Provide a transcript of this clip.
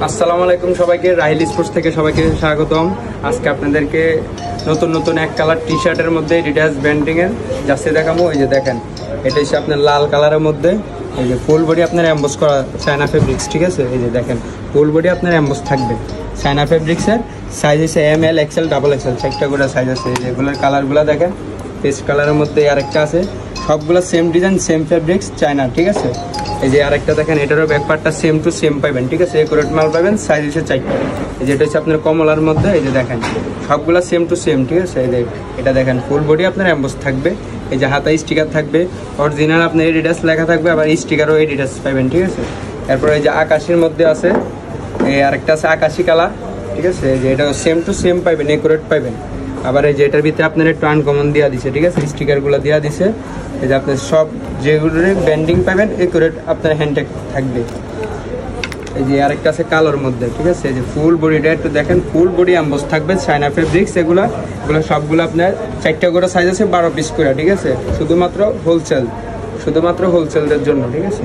আসসালামু আলাইকুম সবাইকে, রাহিল স্পোর্টস থেকে সবাইকে স্বাগতম। আজকে আপনাদেরকে নতুন নতুন এক কালার টি শার্টের মধ্যে ডিটেলস ব্র্যান্ডিং এর জার্সি দেখাবো। এই যে দেখেন, এটা হচ্ছে আপনার লাল কালারের মধ্যে, এই যে ফুল বডি আপনার এমবস করা চায়না ফেব্রিক্স, ঠিক আছে। এই যে দেখেন ফুল বডি আপনার এমবস থাকবে চায়না ফেব্রিক্সের। সাইজ হচ্ছে ML XL XXL, চারটা করে সাইজ আছে। এগুলোর কালারগুলো দেখেন, পেস্ট কালারের মধ্যে আরেকটা আছে, সবগুলো same design same fabrics China, ঠিক আছে। এই যে আরেকটা দেখেন, এটারও ব্যাকপার্টটা সেম টু সেম পাবেন, ঠিক আছে। একুরেট মাল পাবেন, সাইজ হচ্ছে চারটা। এই যেটা হচ্ছে আপনার কমলার মধ্যে, এই যে দেখেন সবগুলো সেম টু সেম, ঠিক আছে। এই যে এটা দেখেন ফুল বডি আপনার এমবস থাকবে, এই যে হাতায় স্টিকার থাকবে, অরিজিনাল আপনার এডিডাস লেখা থাকবে, আবার স্টিকারও এডিডাস পাবেন, ঠিক আছে। এরপর এই যে আকাশির মধ্যে আছে, এই আরেকটা আছে আকাশি কালার, ঠিক আছে। এই যে এটা সেম টু সেম পাবেন, একুরেট পাবেন। আবার এই যে এটার ভিতরে আপনার একটু আনকমন দেওয়া দিছে, ঠিক আছে, স্টিকারগুলো দেওয়া দিছে। এই যে আপনার সব যেগুলোর ব্যান্ডিং পাবেন একুরেট আপনার হ্যান্ডটেক থাকবে। এই যে আরেকটা আছে কালোর মধ্যে, ঠিক আছে। এই যে ফুল বডিটা একটু দেখেন, ফুল বডি এমবস থাকবে চায়না ফেব্রিক্স। এগুলো সবগুলো আপনার চারটা করে সাইজ আছে, 12 পিস করে, ঠিক আছে। শুধুমাত্র হোলসেলদের জন্য, ঠিক আছে।